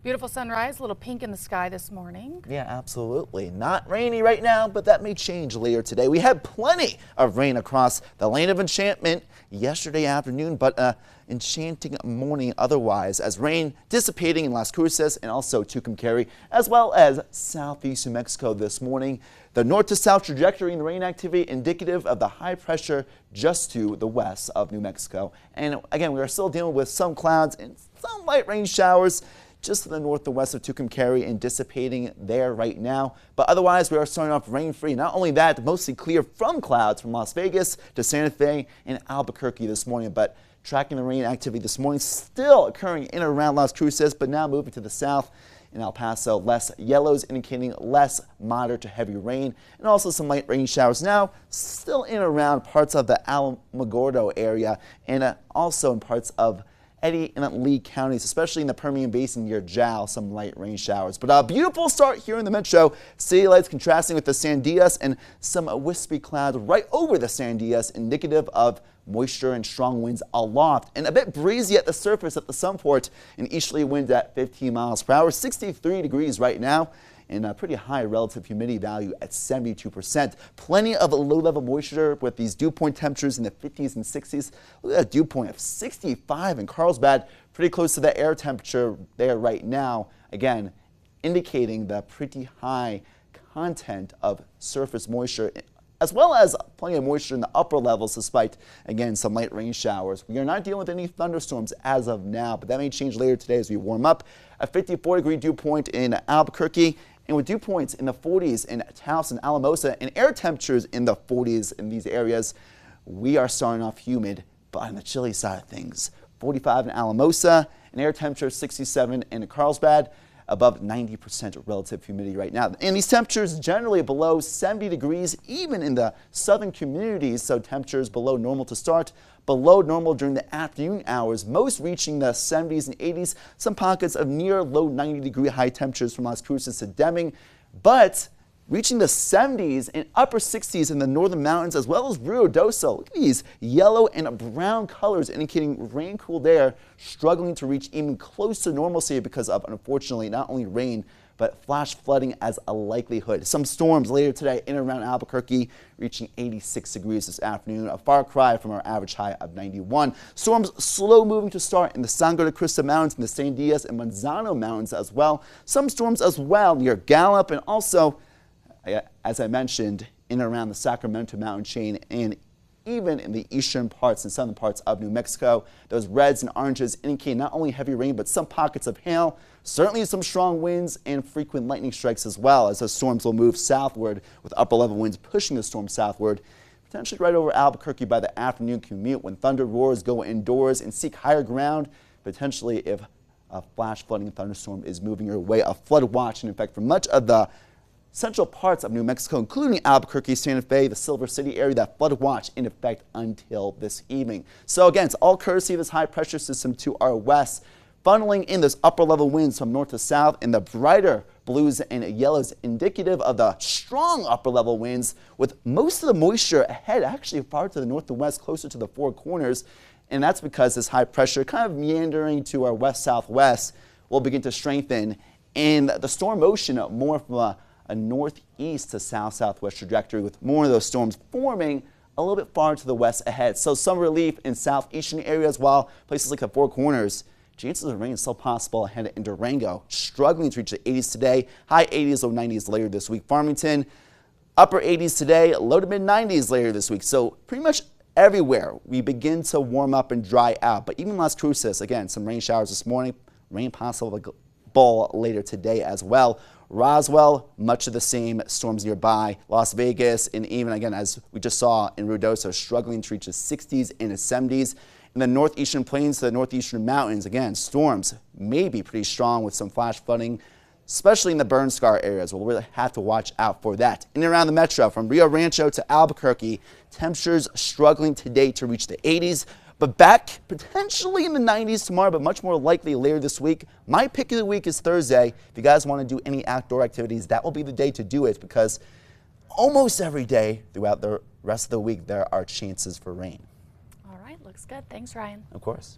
Beautiful sunrise, a little pink in the sky this morning. Yeah, absolutely. Not rainy right now, but that may change later today. We had plenty of rain across the Land of Enchantment yesterday afternoon, but enchanting morning otherwise, as rain dissipating in Las Cruces and also Tucumcari, as well as southeast New Mexico this morning. The north to south trajectory in the rain activity indicative of the high pressure just to the west of New Mexico. And again, we are still dealing with some clouds and some light rain showers just to the north and west of Tucumcari and dissipating there right now. But otherwise, we are starting off rain-free. Not only that, mostly clear from clouds from Las Vegas to Santa Fe and Albuquerque this morning. But tracking the rain activity this morning still occurring in and around Las Cruces, but now moving to the south in El Paso. Less yellows indicating less moderate to heavy rain, and also some light rain showers now still in and around parts of the Alamogordo area and also in parts of Eddy and Lee counties, especially in the Permian Basin near Jal, some light rain showers. But a beautiful start here in the metro. City lights contrasting with the Sandias and some wispy clouds right over the Sandias, indicative of moisture and strong winds aloft, and a bit breezy at the surface at the Sunport. An easterly wind at 15 miles per hour, 63 degrees right now, and a pretty high relative humidity value at 72%. Plenty of low-level moisture with these dew point temperatures in the 50s and 60s. Look at that dew point of 65 in Carlsbad, pretty close to the air temperature there right now. Again, indicating the pretty high content of surface moisture, as well as plenty of moisture in the upper levels despite, again, some light rain showers. We are not dealing with any thunderstorms as of now, but that may change later today as we warm up. A 54-degree dew point in Albuquerque, and with dew points in the 40s in Taos and Alamosa and air temperatures in the 40s in these areas, we are starting off humid, but on the chilly side of things. 45 in Alamosa, and air temperature 67 in Carlsbad, above 90% relative humidity right now. And these temperatures generally below 70 degrees, even in the southern communities, so temperatures below normal to start, below normal during the afternoon hours, most reaching the 70s and 80s, some pockets of near low 90-degree high temperatures from Las Cruces to Deming, but reaching the 70s and upper 60s in the northern mountains, as well as Rio Doso. Look at these yellow and brown colors indicating rain-cooled air struggling to reach even close to normalcy because of, unfortunately, not only rain, but flash flooding as a likelihood. Some storms later today in and around Albuquerque reaching 86 degrees this afternoon, a far cry from our average high of 91. Storms slow moving to start in the Sangre de Cristo Mountains and the Sandias and Manzano Mountains as well. Some storms as well near Gallup and also, as I mentioned, in and around the Sacramento mountain chain and even in the eastern parts and southern parts of New Mexico. Those reds and oranges indicate not only heavy rain, but some pockets of hail, certainly some strong winds and frequent lightning strikes as well, as the storms will move southward with upper level winds pushing the storm southward, potentially right over Albuquerque by the afternoon commute when thunder roars, go indoors and seek higher ground, potentially if a flash flooding thunderstorm is moving your way. A flood watch in effect for much of the central parts of New Mexico, including Albuquerque, Santa Fe, the Silver City area. That flood watch in effect until this evening. So again, it's all courtesy of this high pressure system to our west, funneling in those upper level winds from north to south, and the brighter blues and yellows indicative of the strong upper level winds, with most of the moisture ahead actually far to the north and west, closer to the Four Corners. And that's because this high pressure kind of meandering to our west-southwest will begin to strengthen, and the storm motion more from a northeast to south-southwest trajectory, with more of those storms forming a little bit far to the west ahead. So some relief in southeastern areas, while places like the Four Corners, chances of rain still possible ahead in Durango, struggling to reach the 80s today, high 80s, low 90s later this week. Farmington, upper 80s today, low to mid 90s later this week. So pretty much everywhere we begin to warm up and dry out. But even Las Cruces, again, some rain showers this morning, rain possible later today as well. Roswell, much of the same, storms nearby. Las Vegas, and even again, as we just saw in Ruidoso, struggling to reach the 60s and the 70s. In the northeastern plains to the northeastern mountains, again, storms may be pretty strong with some flash flooding, especially in the burn scar areas. We'll really have to watch out for that. In and around the metro, from Rio Rancho to Albuquerque, temperatures struggling today to reach the 80s, but back potentially in the 90s tomorrow, but much more likely later this week. My pick of the week is Thursday. If you guys want to do any outdoor activities, that will be the day to do it, because almost every day throughout the rest of the week there are chances for rain. All right, looks good. Thanks, Ryan. Of course.